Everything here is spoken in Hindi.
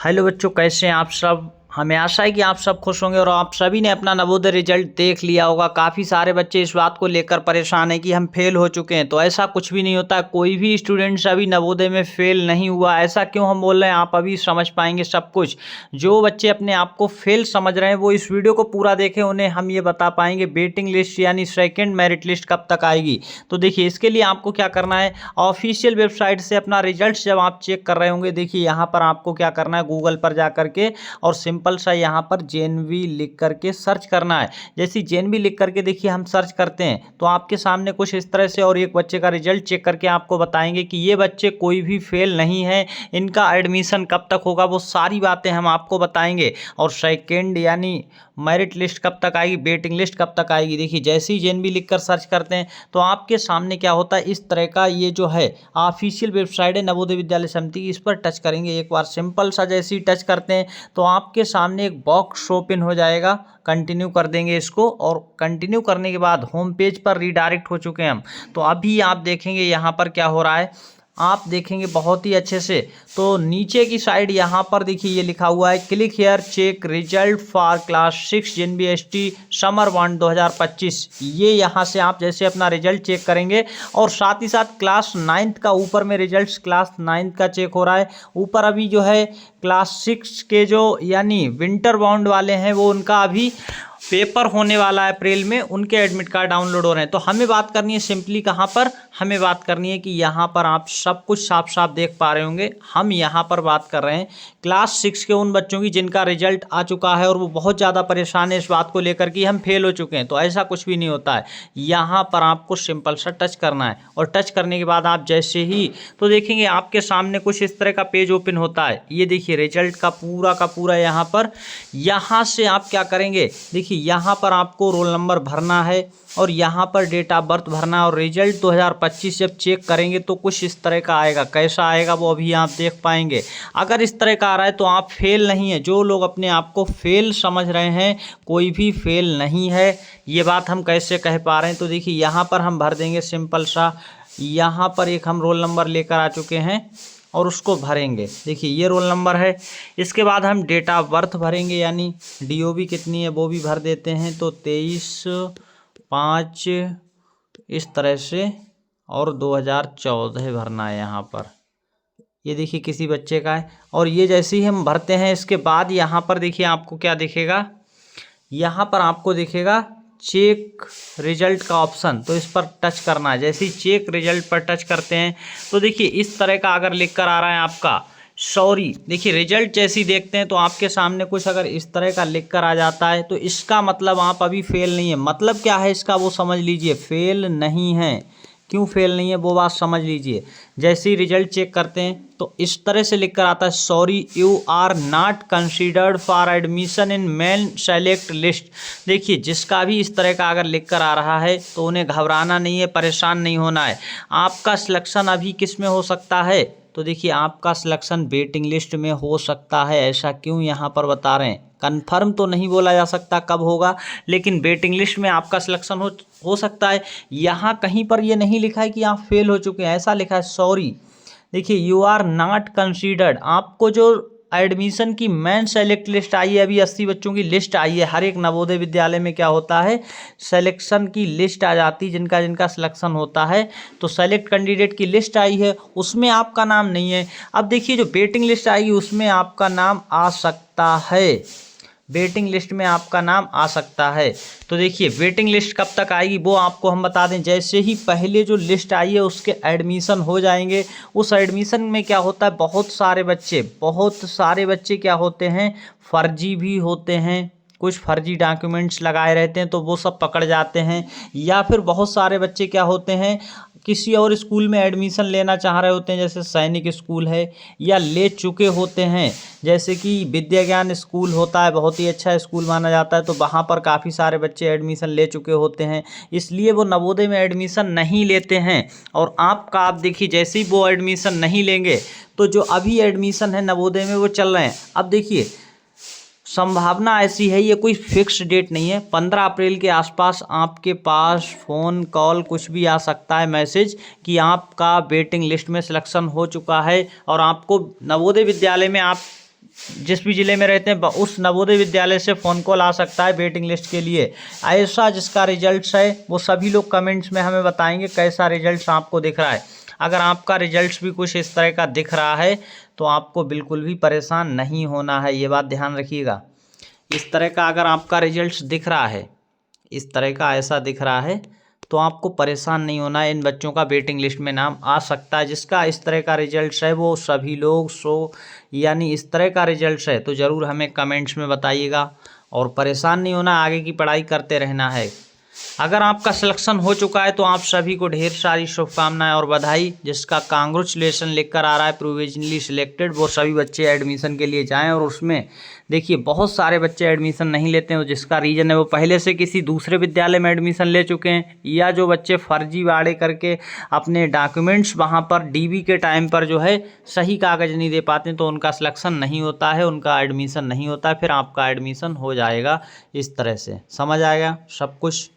हेलो बच्चों, कैसे हैं आप सब। हमें आशा है कि आप सब खुश होंगे और आप सभी ने अपना नवोदय रिजल्ट देख लिया होगा। काफ़ी सारे बच्चे इस बात को लेकर परेशान हैं कि हम फेल हो चुके हैं। तो ऐसा कुछ भी नहीं होता, कोई भी स्टूडेंट्स अभी नवोदय में फेल नहीं हुआ। ऐसा क्यों हम बोल रहे हैं, आप अभी समझ पाएंगे सब कुछ। जो बच्चे अपने आप को फेल समझ रहे हैं वो इस वीडियो को पूरा देखें, उन्हें हम ये बता पाएंगे वेटिंग लिस्ट यानी सेकेंड मेरिट लिस्ट कब तक आएगी। तो देखिए, इसके लिए आपको क्या करना है, ऑफिशियल वेबसाइट से अपना रिजल्ट जब आप चेक कर रहे होंगे, देखिए यहाँ पर आपको क्या करना है, गूगल पर जा करके और सिंपल सा यहाँ पर जेएनवी लिख करके सर्च करना है। जैसे जेएनवी लिख करके देखिए हम सर्च करते हैं तो आपके सामने कुछ इस तरह से और एक बच्चे का रिजल्ट चेक करके आपको बताएंगे कि ये बच्चे कोई भी फेल नहीं है, इनका एडमिशन कब तक होगा, वो सारी बातें हम आपको बताएंगे। और सेकेंड यानी मेरिट लिस्ट कब तक आएगी, वेटिंग लिस्ट कब तक आएगी। देखिए जैसे ही जेएनवी लिख कर सर्च करते हैं तो आपके सामने क्या होता है, इस तरह का ये जो है ऑफिशियल वेबसाइट है नवोदय विद्यालय समिति की, इस पर टच करेंगे एक बार। सिंपल सा जैसे ही टच करते हैं तो आपके सामने एक बॉक्स ओपन हो जाएगा। कंटिन्यू कर देंगे इसको और कंटिन्यू करने के बाद होम पेज पर रीडायरेक्ट हो चुके हैं हम। तो अभी आप देखेंगे यहाँ पर क्या हो रहा है, आप देखेंगे बहुत ही अच्छे से। तो नीचे की साइड यहाँ पर देखिए ये लिखा हुआ है, click here check result for class 6 JNVST summer 1 2025। ये यहाँ से आप जैसे अपना रिजल्ट चेक करेंगे और साथ ही साथ क्लास 9th का ऊपर में रिजल्ट क्लास 9th का चेक हो रहा है। ऊपर अभी जो है क्लास 6 के जो यानी विंटर बाउंड वाले हैं वो उनका अभी पेपर होने वाला है अप्रैल में, उनके एडमिट कार्ड डाउनलोड हो रहे हैं। तो हमें बात करनी है सिंपली कहाँ पर, हमें बात करनी है कि यहाँ पर आप सब कुछ साफ साफ देख पा रहे होंगे। हम यहाँ पर बात कर रहे हैं क्लास 6 के उन बच्चों की जिनका रिजल्ट आ चुका है और वो बहुत ज़्यादा परेशान है इस बात को लेकर कि हम फेल हो चुके हैं। तो ऐसा कुछ भी नहीं होता है, यहाँ पर आपको सिंपल सा टच करना है और टच करने के बाद आप जैसे ही तो देखेंगे आपके सामने कुछ इस तरह का पेज ओपन होता है। ये देखिए रिजल्ट का पूरा यहाँ पर, यहाँ से आप क्या करेंगे, देखिए यहाँ पर आपको रोल नंबर भरना है और यहाँ पर डेट ऑफ बर्थ भरना है और रिजल्ट 2025 जब चेक करेंगे तो कुछ इस तरह का आएगा। कैसा आएगा वो अभी आप देख पाएंगे। अगर इस तरह का आ रहा है तो आप फेल नहीं है। जो लोग अपने आप को फेल समझ रहे हैं, कोई भी फेल नहीं है। ये बात हम कैसे कह पा रहे हैं, तो देखिए यहाँ पर हम भर देंगे सिंपल सा। यहाँ पर एक हम रोल नंबर लेकर आ चुके हैं और उसको भरेंगे। देखिए ये रोल नंबर है। इसके बाद हम डेट ऑफ बर्थ भरेंगे यानी डीओबी कितनी है वो भी भर देते हैं। तो 23/5 इस तरह से और 2014 भरना है यहाँ पर। ये देखिए किसी बच्चे का है और ये जैसे ही हम भरते हैं इसके बाद यहाँ पर देखिए आपको क्या दिखेगा, यहाँ पर आपको दिखेगा चेक रिजल्ट का ऑप्शन। तो इस पर टच करना है। जैसे ही चेक रिजल्ट पर टच करते हैं तो देखिए इस तरह का अगर लिख कर आ रहा है आपका सॉरी, देखिए रिजल्ट जैसे ही देखते हैं तो आपके सामने कुछ अगर इस तरह का लिख कर आ जाता है तो इसका मतलब आप अभी फेल नहीं है। मतलब क्या है इसका वो समझ लीजिए, फेल नहीं है। क्यों फेल नहीं है वो बात समझ लीजिए। जैसे ही रिजल्ट चेक करते हैं तो इस तरह से लिख कर आता है, sorry you are not considered for admission in main select list. देखिए जिसका भी इस तरह का अगर लिख कर आ रहा है तो उन्हें घबराना नहीं है, परेशान नहीं होना है। आपका सिलेक्शन अभी किस में हो सकता है, तो देखिए आपका सिलेक्शन वेटिंग लिस्ट में हो सकता है। ऐसा क्यों यहाँ पर बता रहे हैं, कन्फर्म तो नहीं बोला जा सकता कब होगा, लेकिन वेटिंग लिस्ट में आपका सिलेक्शन हो सकता है। यहाँ कहीं पर ये नहीं लिखा है कि आप फेल हो चुके हैं, ऐसा लिखा है सॉरी। देखिए यू आर नॉट कंसीडर्ड। आपको जो एडमिशन की मेन सेलेक्ट लिस्ट आई है, अभी 80 बच्चों की लिस्ट आई है। हर एक नवोदय विद्यालय में क्या होता है, सिलेक्शन की लिस्ट आ जाती है, जिनका जिनका सिलेक्शन होता है। तो सेलेक्ट कैंडिडेट की लिस्ट आई है, उसमें आपका नाम नहीं है। अब देखिए जो वेटिंग लिस्ट आएगी उसमें आपका नाम आ सकता है, वेटिंग लिस्ट में आपका नाम आ सकता है। तो देखिए वेटिंग लिस्ट कब तक आएगी वो आपको हम बता दें। जैसे ही पहले जो लिस्ट आई है उसके एडमिशन हो जाएंगे। उस एडमिशन में क्या होता है, बहुत सारे बच्चे क्या होते हैं, फर्जी भी होते हैं। कुछ फर्जी डॉक्यूमेंट्स लगाए रहते हैं तो वो सब पकड़ जाते हैं। या फिर बहुत सारे बच्चे क्या होते हैं, किसी और स्कूल में एडमिशन लेना चाह रहे होते हैं, जैसे सैनिक स्कूल है, या ले चुके होते हैं। जैसे कि विद्या ज्ञान स्कूल होता है, बहुत ही अच्छा स्कूल माना जाता है, तो वहाँ पर काफ़ी सारे बच्चे एडमिशन ले चुके होते हैं, इसलिए वो नवोदय में एडमिशन नहीं लेते हैं। और आप देखिए जैसे ही वो एडमिशन नहीं लेंगे तो जो अभी एडमिशन है नवोदय में वो चल रहे हैं। अब देखिए संभावना ऐसी है, ये कोई फिक्स डेट नहीं है। 15 अप्रैल के आसपास आपके पास फ़ोन कॉल कुछ भी आ सकता है, मैसेज कि आपका वेटिंग लिस्ट में सिलेक्शन हो चुका है और आपको नवोदय विद्यालय में आप जिस भी ज़िले में रहते हैं उस नवोदय विद्यालय से फ़ोन कॉल आ सकता है वेटिंग लिस्ट के लिए। ऐसा जिसका रिजल्ट्स है वो सभी लोग कमेंट्स में हमें बताएंगे कैसा रिजल्ट्स आपको दिख रहा है। अगर आपका रिजल्ट्स भी कुछ इस तरह का दिख रहा है तो आपको बिल्कुल भी परेशान नहीं होना है, ये बात ध्यान रखिएगा। इस तरह का अगर आपका रिजल्ट्स दिख रहा है, इस तरह का ऐसा दिख रहा है तो आपको परेशान नहीं होना है। इन बच्चों का वेटिंग लिस्ट में नाम आ सकता है। जिसका इस तरह का रिजल्ट्स है वो सभी लोग यानी इस तरह का रिजल्ट्स है तो ज़रूर हमें कमेंट्स में बताइएगा। और परेशान नहीं होना, आगे की पढ़ाई करते रहना है। अगर आपका सिलेक्शन हो चुका है तो आप सभी को ढेर सारी शुभकामनाएं और बधाई। जिसका कांग्रेचुलेसन लिखकर आ रहा है प्रोविजनली सिलेक्टेड, वो सभी बच्चे एडमिशन के लिए जाएं। और उसमें देखिए बहुत सारे बच्चे एडमिशन नहीं लेते हैं, जिसका रीज़न है वो पहले से किसी दूसरे विद्यालय में एडमिशन ले चुके हैं, या जो बच्चे फर्जीवाड़े करके अपने डॉक्यूमेंट्स वहाँ पर डीबी के टाइम पर जो है सही कागज़ नहीं दे पाते, तो उनका सिलेक्शन नहीं होता है, उनका एडमिशन नहीं होता है। फिर आपका एडमिशन हो जाएगा। इस तरह से समझ आएगा सब कुछ।